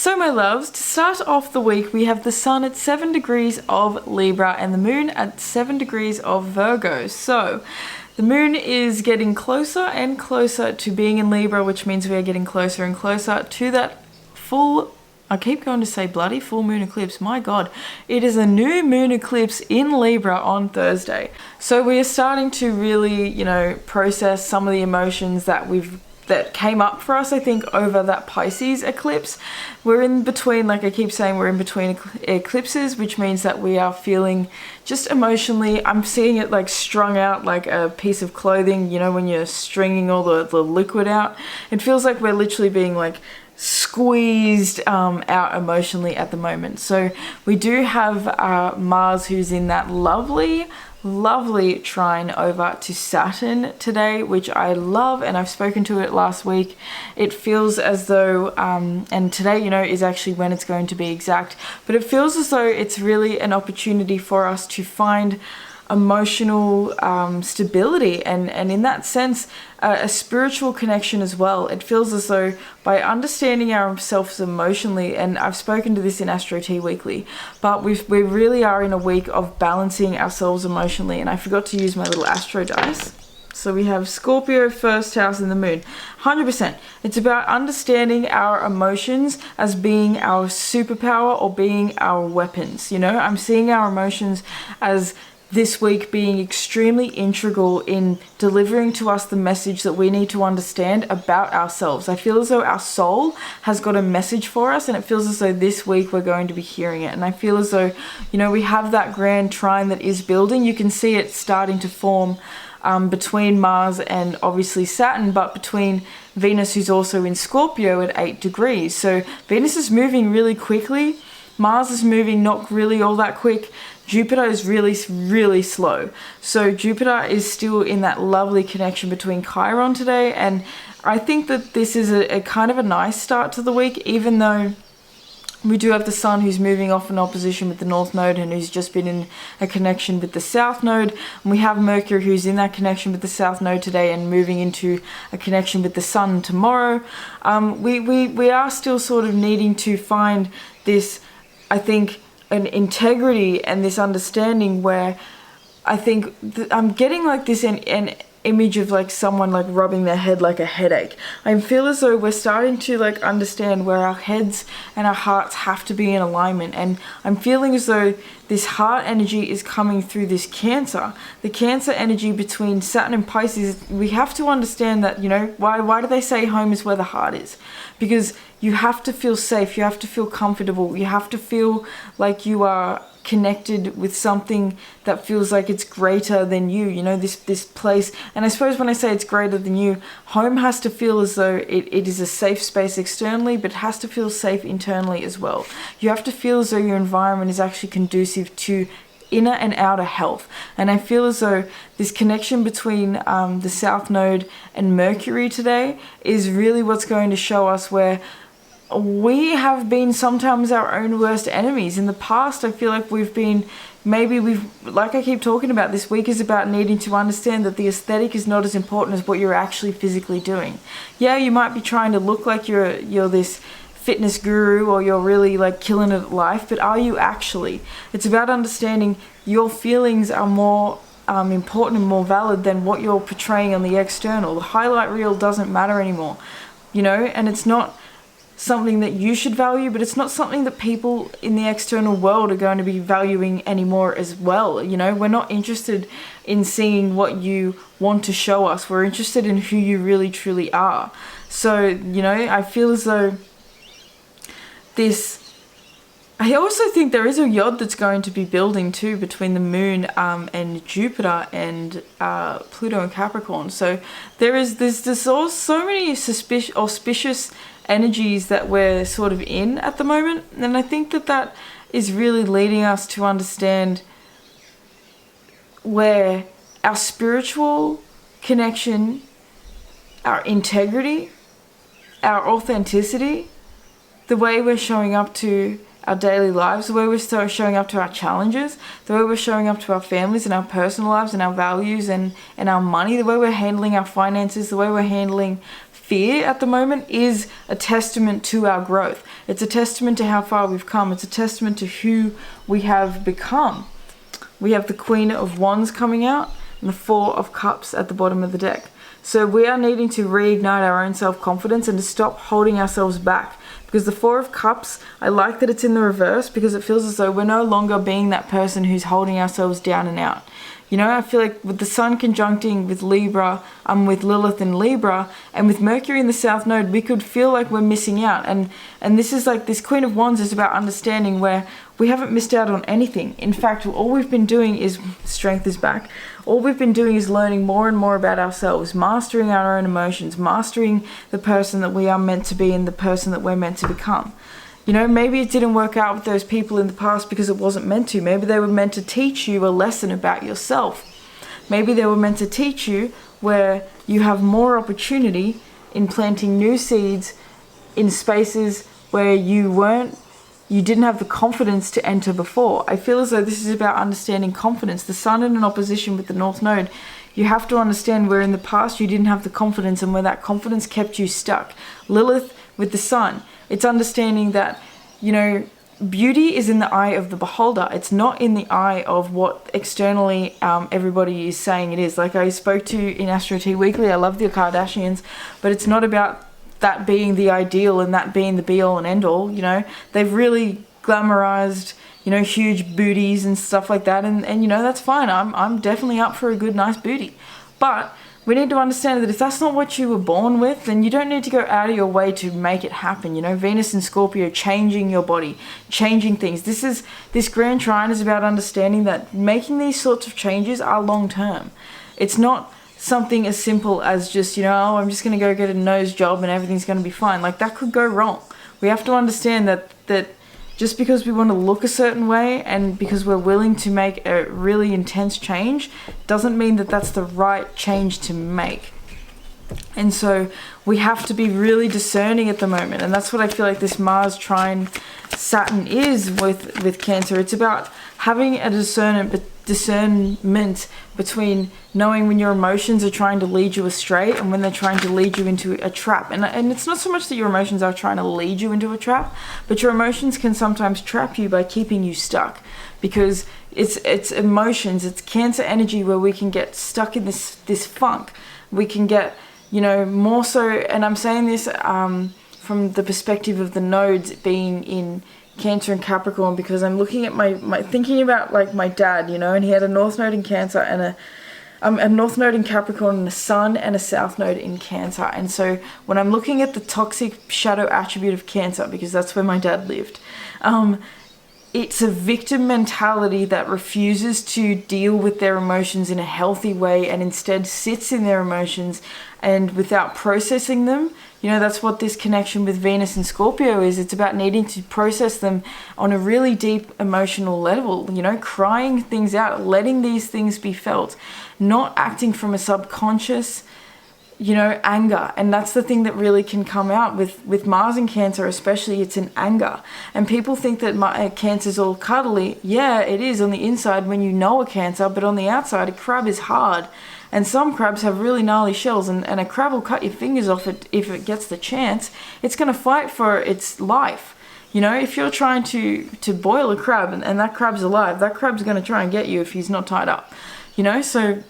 So my loves, to start off the week, we have the sun at 7 degrees of Libra and the moon at 7 degrees of Virgo. So the moon is getting closer and closer to being in Libra, which means we are getting closer and closer to that full, I keep going to say bloody full moon eclipse. My God, it is a new moon eclipse in Libra on Thursday. So we are starting to really, process some of the emotions that came up for us, I think, over that Pisces eclipse. We're in between, like I keep saying, we're in between eclipses, which means that we are feeling just emotionally, I'm seeing it like strung out like a piece of clothing, when you're stringing all the liquid out. It feels like we're literally being like squeezed out emotionally at the moment. So we do have Mars, who's in that lovely trine over to Saturn today, which I love, and I've spoken to it last week. It feels as though, and today, is actually when it's going to be exact, but it feels as though it's really an opportunity for us to find emotional stability and in that sense a spiritual connection as well. It feels as though by understanding ourselves emotionally, and I've spoken to this in Astro Tea Weekly, but we really are in a week of balancing ourselves emotionally. And I forgot to use my little Astro dice. So we have Scorpio, first house, and the moon. 100%. It's about understanding our emotions as being our superpower or being our weapons. I'm seeing our emotions as this week being extremely integral in delivering to us the message that we need to understand about ourselves. I feel as though our soul has got a message for us, and it feels as though this week we're going to be hearing it. And I feel as though, we have that grand trine that is building. You can see it starting to form between Mars and obviously Saturn, but between Venus, who's also in Scorpio at 8 degrees. So Venus is moving really quickly. Mars is moving not really all that quick. Jupiter is really slow. So Jupiter is still in that lovely connection between Karron today, and I think that this is a kind of a nice start to the week, even though we do have the sun who's moving off in opposition with the North Node and who's just been in a connection with the South Node. And we have Mercury who's in that connection with the South Node today and moving into a connection with the Sun tomorrow. We are still sort of needing to find this, I think, an integrity and this understanding where I think I'm getting like this an image of like someone like rubbing their head like a headache. I feel as though we're starting to like understand where our heads and our hearts have to be in alignment, and I'm feeling as though this heart energy is coming through this Cancer. The Cancer energy between Saturn and Pisces, we have to understand that, why do they say home is where the heart is? Because you have to feel safe, you have to feel comfortable, you have to feel like you are connected with something that feels like it's greater than you, this place. And I suppose when I say it's greater than you, home has to feel as though it is a safe space externally, but it has to feel safe internally as well. You have to feel as though your environment is actually conducive to inner and outer health. And I feel as though this connection between the South Node and Mercury today is really what's going to show us where we have been sometimes our own worst enemies. In the past, I feel like like I keep talking about, this week is about needing to understand that the aesthetic is not as important as what you're actually physically doing. Yeah, you might be trying to look like you're this fitness guru or you're really like killing it at life, but are you actually? It's about understanding your feelings are more important and more valid than what you're portraying on the external. The highlight reel doesn't matter anymore, and it's not something that you should value, but it's not something that people in the external world are going to be valuing anymore as well. We're not interested in seeing what you want to show us. We're interested in who you really truly are. So, I feel as though I also think there is a yod that's going to be building too between the moon and Jupiter and Pluto and Capricorn. So there's all so many auspicious energies that we're sort of in at the moment, and I think that is really leading us to understand where our spiritual connection, our integrity, our authenticity, the way we're showing up to our daily lives, the way we're showing up to our challenges, the way we're showing up to our families and our personal lives and our values and our money, the way we're handling our finances, the way we're handling fear at the moment is a testament to our growth. It's a testament to how far we've come. It's a testament to who we have become. We have the Queen of Wands coming out and the Four of Cups at the bottom of the deck. So we are needing to reignite our own self-confidence and to stop holding ourselves back. Because the Four of Cups, I like that it's in the reverse because it feels as though we're no longer being that person who's holding ourselves down and out. You know, I feel like with the Sun conjuncting with Libra, with Lilith in Libra, and with Mercury in the South Node, we could feel like we're missing out. And this is like, this Queen of Wands is about understanding where we haven't missed out on anything. In fact, all we've been doing is, strength is back, all we've been doing is learning more and more about ourselves, mastering our own emotions, mastering the person that we are meant to be and the person that we're meant to become. You know, maybe it didn't work out with those people in the past because it wasn't meant to. Maybe they were meant to teach you a lesson about yourself. Maybe they were meant to teach you where you have more opportunity in planting new seeds in spaces where you didn't have the confidence to enter before. I feel as though this is about understanding confidence. The Sun in an opposition with the North Node, you have to understand where in the past you didn't have the confidence and where that confidence kept you stuck. Lilith with the Sun, it's understanding that, you know, beauty is in the eye of the beholder. It's not in the eye of what externally everybody is saying it is. Like I spoke to in Astro Tea Weekly, I love the Kardashians, but it's not about that being the ideal and that being the be all and end all. You know, they've really glamorized, you know, huge booties and stuff like that, and you know, that's fine. I'm definitely up for a good nice booty, but we need to understand that if that's not what you were born with, then you don't need to go out of your way to make it happen. You know, Venus and Scorpio, changing your body, changing things. This Grand Trine is about understanding that making these sorts of changes are long term. It's not something as simple as just, you know, oh, I'm just going to go get a nose job and everything's going to be fine. Like, that could go wrong. We have to understand that just because we want to look a certain way and because we're willing to make a really intense change doesn't mean that that's the right change to make. And so we have to be really discerning at the moment, and that's what I feel like this Mars trine Saturn is with Cancer. It's about having a discernment between knowing when your emotions are trying to lead you astray and when they're trying to lead you into a trap. And it's not so much that your emotions are trying to lead you into a trap, but your emotions can sometimes trap you by keeping you stuck, because it's emotions, it's Cancer energy where we can get stuck in this funk. We can get, you know, more so, and I'm saying this from the perspective of the nodes being in Cancer and Capricorn, because I'm looking at my thinking about like my dad, you know, and he had a North Node in Cancer and a North Node in Capricorn and a Sun and a South Node in Cancer. And so when I'm looking at the toxic shadow attribute of Cancer, because that's where my dad lived, it's a victim mentality that refuses to deal with their emotions in a healthy way and instead sits in their emotions and without processing them. You know, that's what this connection with Venus and Scorpio is. It's about needing to process them on a really deep emotional level, you know, crying things out, letting these things be felt, not acting from a subconscious, you know, anger. And that's the thing that really can come out with Mars in Cancer, especially. It's in anger. And people think that Cancer's all cuddly. Yeah, it is on the inside when you know a Cancer, but on the outside, a crab is hard. And some crabs have really gnarly shells, and a crab will cut your fingers off it if it gets the chance. It's going to fight for its life. You know, if you're trying to boil a crab and that crab's alive, that crab's going to try and get you if he's not tied up. You know, so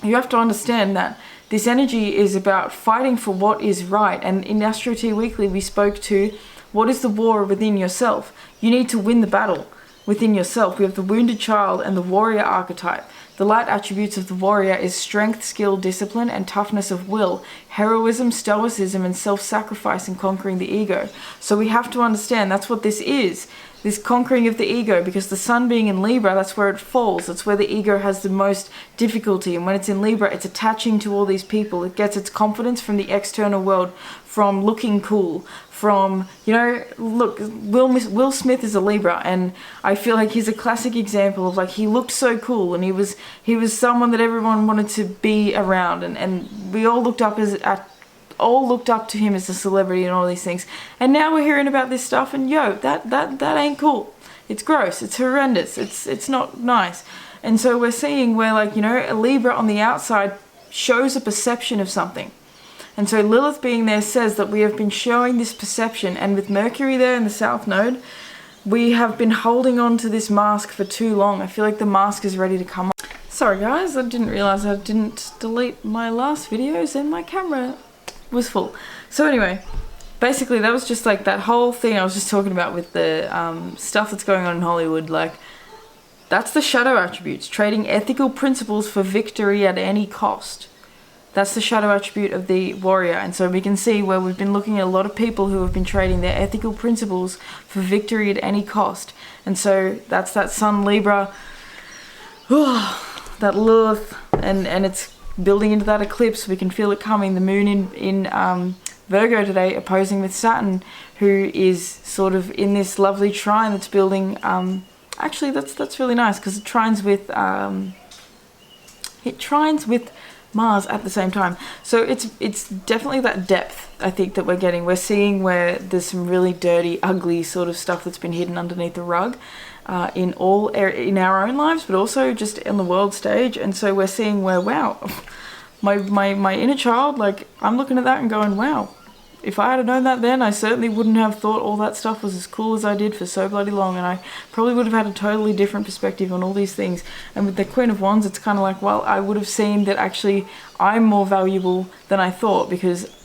you have to understand that this energy is about fighting for what is right. And in Astro Tea Weekly, we spoke to what is the war within yourself. You need to win the battle within yourself. We have the wounded child and the warrior archetype. The light attributes of the warrior is strength, skill, discipline, and toughness of will, heroism, stoicism, and self-sacrifice in conquering the ego. So we have to understand that's what this is, this conquering of the ego, because the Sun being in Libra, that's where it falls. That's where the ego has the most difficulty. And when it's in Libra, it's attaching to all these people. It gets its confidence from the external world, from looking cool, from, you know, look, Will Smith is a Libra, and I feel like he's a classic example of, like, he looked so cool, and he was someone that everyone wanted to be around, and we all looked up to him as a celebrity and all these things. And now we're hearing about this stuff, and yo, that ain't cool. It's gross. It's horrendous. It's not nice. And so we're seeing where, like, you know, a Libra on the outside shows a perception of something. And so Lilith being there says that we have been showing this perception, and with Mercury there in the South Node, we have been holding on to this mask for too long. I feel like the mask is ready to come off. Sorry guys, I didn't realize I didn't delete my last videos and my camera was full. So anyway, basically that was just like that whole thing I was just talking about with the stuff that's going on in Hollywood. Like, that's the shadow attributes, trading ethical principles for victory at any cost. That's the shadow attribute of the warrior. And so we can see where we've been looking at a lot of people who have been trading their ethical principles for victory at any cost. And so that's that Sun Libra, that Lilith, and it's building into that eclipse. We can feel it coming. The moon in Virgo today opposing with Saturn, who is sort of in this lovely trine that's building. Actually, that's really nice because it trines with Mars at the same time. So it's definitely that depth, I think, that we're getting. We're seeing where there's some really dirty, ugly sort of stuff that's been hidden underneath the rug in our own lives, but also just on the world stage. And so we're seeing where, wow, my inner child, like, I'm looking at that and going, wow, if I had known that then, I certainly wouldn't have thought all that stuff was as cool as I did for so bloody long, and I probably would have had a totally different perspective on all these things. And with the Queen of Wands, it's kind of like, well, I would have seen that actually I'm more valuable than I thought, because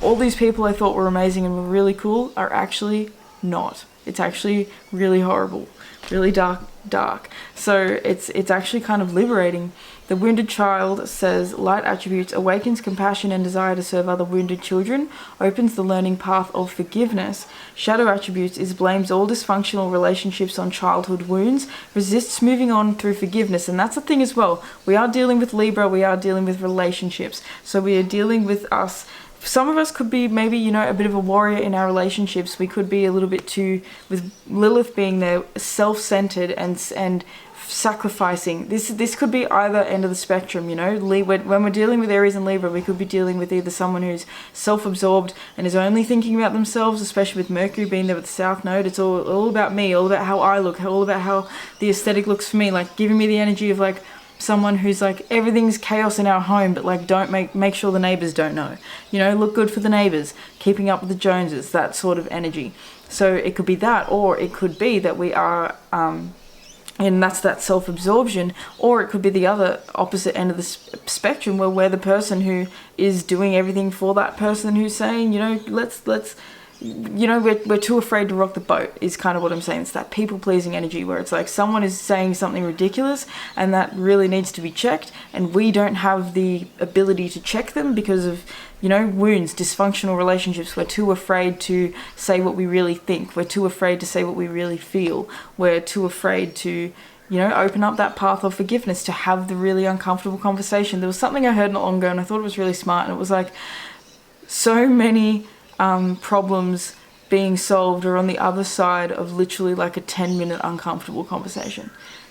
all these people I thought were amazing and were really cool are actually not. It's actually really horrible, really dark. So it's actually kind of liberating. The wounded child says light attributes awakens compassion and desire to serve other wounded children, opens the learning path of forgiveness. Shadow attributes is blames all dysfunctional relationships on childhood wounds, resists moving on through forgiveness. And that's the thing as well. We are dealing with Libra, we are dealing with relationships. So we are dealing with us. Some of us could be maybe, you know, a bit of a warrior in our relationships. We could be a little bit too, with Lilith being there, self-centered and sacrificing. This could be either end of the spectrum, you know. When we're dealing with Aries and Libra, we could be dealing with either someone who's self-absorbed and is only thinking about themselves, especially with Mercury being there with the South Node. It's all about me, all about how I look, all about how the aesthetic looks for me, like giving me the energy of like someone who's like, everything's chaos in our home, but like don't make sure the neighbors don't know, you know, look good for the neighbors, keeping up with the Joneses, that sort of energy. So it could be that, or it could be that we are and that's that self-absorption, or it could be the other opposite end of the spectrum, where we're the person who is doing everything for that person who's saying, you know, let's you know, we're too afraid to rock the boat, is kind of what I'm saying. It's that people-pleasing energy where it's like someone is saying something ridiculous and that really needs to be checked, and we don't have the ability to check them because of, you know, wounds, dysfunctional relationships. We're too afraid to say what we really think. We're too afraid to say what we really feel. We're too afraid to, you know, open up that path of forgiveness, to have the really uncomfortable conversation. There was something I heard not long ago and I thought it was really smart, and it was like, so many problems being solved are on the other side of literally like a 10-minute uncomfortable conversation.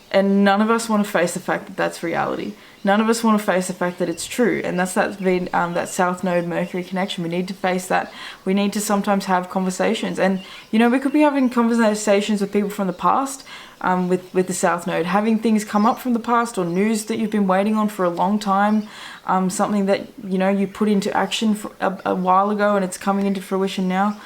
And none of us want to face the fact that that's reality. None of us want to face the fact that it's true. And that's that South Node Mercury connection. We need to face that. We need to sometimes have conversations. And, you know, we could be having conversations with people from the past, with the South Node, having things come up from the past, or news that you've been waiting on for a long time, something that, you know, you put into action for a while ago and it's coming into fruition now.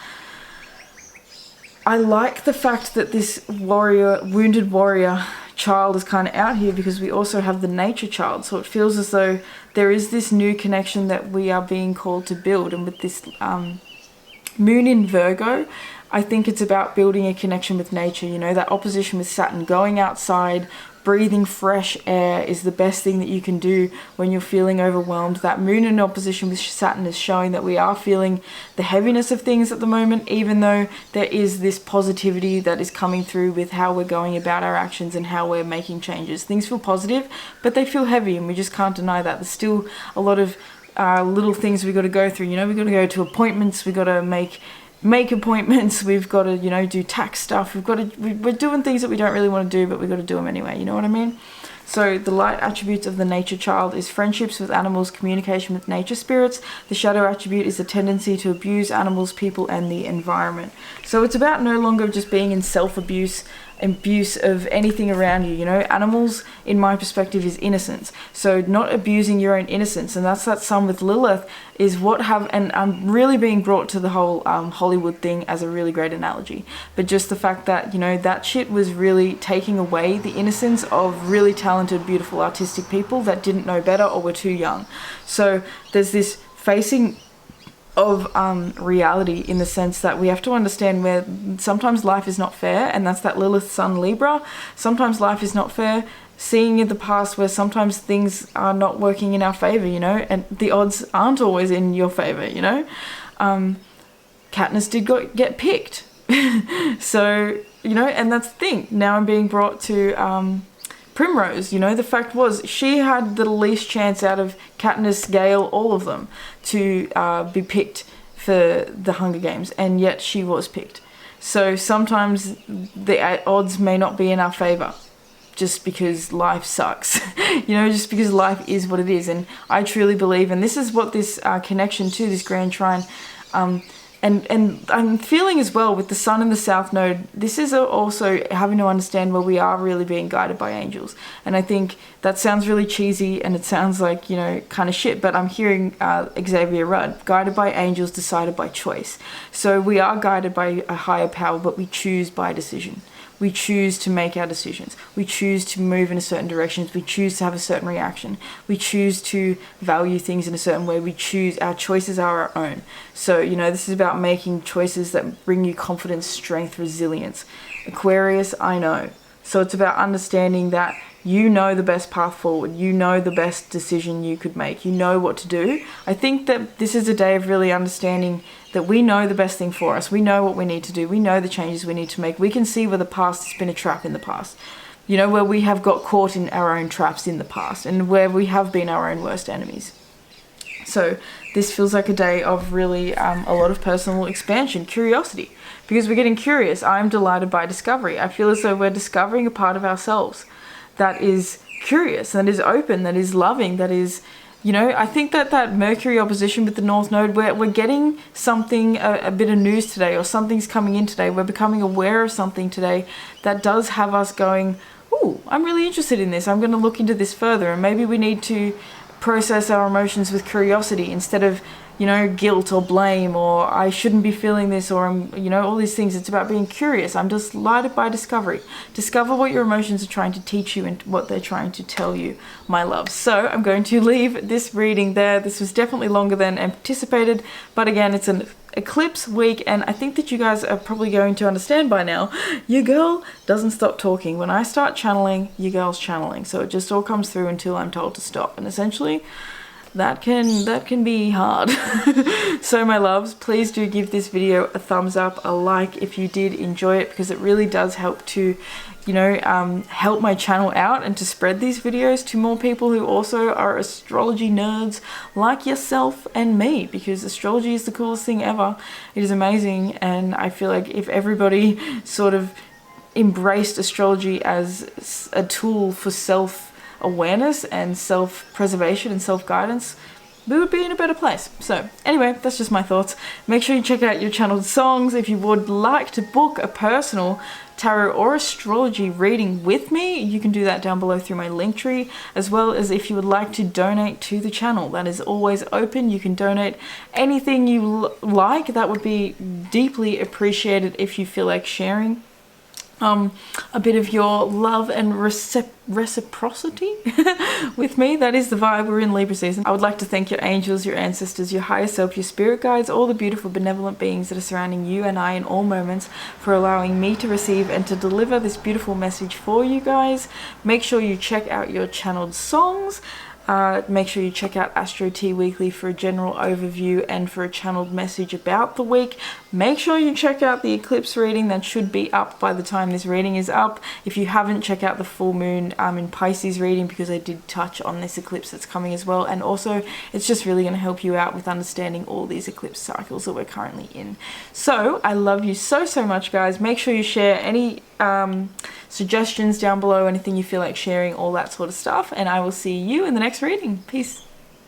I like the fact that this wounded warrior child is kind of out here, because we also have the nature child. So it feels as though there is this new connection that we are being called to build. And with this moon in Virgo, I think it's about building a connection with nature. You know, that opposition with Saturn, going outside, breathing fresh air is the best thing that you can do when you're feeling overwhelmed. That moon in opposition with Saturn is showing that we are feeling the heaviness of things at the moment, even though there is this positivity that is coming through with how we're going about our actions and how we're making changes. Things feel positive, but they feel heavy, and we just can't deny that. There's still a lot of little things we got to go through. You know, we got to go to appointments, we got to make appointments, we've got to, you know, do tax stuff, we're doing things that we don't really want to do, but we've got to do them anyway, you know what I mean? So the light attributes of the nature child is friendships with animals, communication with nature spirits. The shadow attribute is a tendency to abuse animals, people, and the environment. So it's about no longer just being in self-abuse, abuse of anything around you. You know, animals, in my perspective, is innocence. So not abusing your own innocence, and that's that sun with Lilith is what have, and I'm really being brought to the whole Hollywood thing as a really great analogy, but just the fact that, you know, that shit was really taking away the innocence of really talented, beautiful, artistic people that didn't know better or were too young. So there's this facing of reality, in the sense that we have to understand where sometimes life is not fair, and that's that Lilith Sun Libra. Sometimes life is not fair, seeing in the past where sometimes things are not working in our favor, you know, and the odds aren't always in your favor, you know. Katniss did get picked. So, you know, and that's the thing. Now I'm being brought to Primrose, you know, the fact was she had the least chance out of Katniss, Gale, all of them to be picked for the Hunger Games, and yet she was picked. So sometimes the odds may not be in our favor, just because life sucks, you know, just because life is what it is. And I truly believe, and this is what this connection to this Grand Trine, and I'm feeling as well with the Sun in the South Node, this is also having to understand where we are really being guided by angels. And I think that sounds really cheesy, and it sounds like, you know, kind of shit, but I'm hearing Xavier Rudd, guided by angels, decided by choice. So we are guided by a higher power, but we choose by decision. We choose to make our decisions. We choose to move in a certain direction. We choose to have a certain reaction. We choose to value things in a certain way. We choose, our choices are our own. So, you know, this is about making choices that bring you confidence, strength, resilience. Aquarius, I know. So it's about understanding that you know the best path forward. You know the best decision you could make. You know what to do. I think that this is a day of really understanding that we know the best thing for us. We know what we need to do. We know the changes we need to make. We can see where the past has been a trap in the past. You know, where we have got caught in our own traps in the past, and where we have been our own worst enemies. So this feels like a day of really a lot of personal expansion, curiosity, because we're getting curious. I'm delighted by discovery. I feel as though we're discovering a part of ourselves that is curious, that is open, that is loving, that is, you know, I think that Mercury opposition with the North Node, we're getting something, a bit of news today, or something's coming in today. We're becoming aware of something today that does have us going, ooh, I'm really interested in this. I'm going to look into this further. And maybe we need to process our emotions with curiosity instead of, you know, guilt or blame, or I shouldn't be feeling this, or I'm, you know, all these things. It's about being curious. I'm just delighted by discovery. Discover what your emotions are trying to teach you and what they're trying to tell you, my love. So I'm going to leave this reading there. This was definitely longer than anticipated, but again, it's an eclipse week, and I think that you guys are probably going to understand by now, your girl doesn't stop talking. When I start channeling, your girl's channeling. So it just all comes through until I'm told to stop. And essentially, that can be hard. So my loves, please do give this video a thumbs up, a like if you did enjoy it, because it really does help to, you know, help my channel out and to spread these videos to more people who also are astrology nerds like yourself and me, because astrology is the coolest thing ever. It is amazing, and I feel like if everybody sort of embraced astrology as a tool for self-awareness and self-preservation and self-guidance, we would be in a better place. So anyway, that's just my thoughts. Make sure you check out your channeled songs. If you would like to book a personal tarot or astrology reading with me, you can do that down below through my link tree, as well as if you would like to donate to the channel. That is always open. You can donate anything you like. That would be deeply appreciated if you feel like sharing a bit of your love and reciprocity with me. That is the vibe. We're in Libra season. I would like to thank your angels, your ancestors, your higher self, your spirit guides, all the beautiful benevolent beings that are surrounding you and I in all moments, for allowing me to receive and to deliver this beautiful message for you guys. Make sure you check out your channeled songs. Make sure you check out Astro Tea Weekly for a general overview and for a channeled message about the week. Make sure you check out the eclipse reading. That should be up by the time this reading is up. If you haven't, check out the full moon in Pisces reading, because I did touch on this eclipse that's coming as well. And also, it's just really going to help you out with understanding all these eclipse cycles that we're currently in. So I love you so, so much, guys. Make sure you share any suggestions down below, anything you feel like sharing, all that sort of stuff, and I will see you in the next reading. Peace.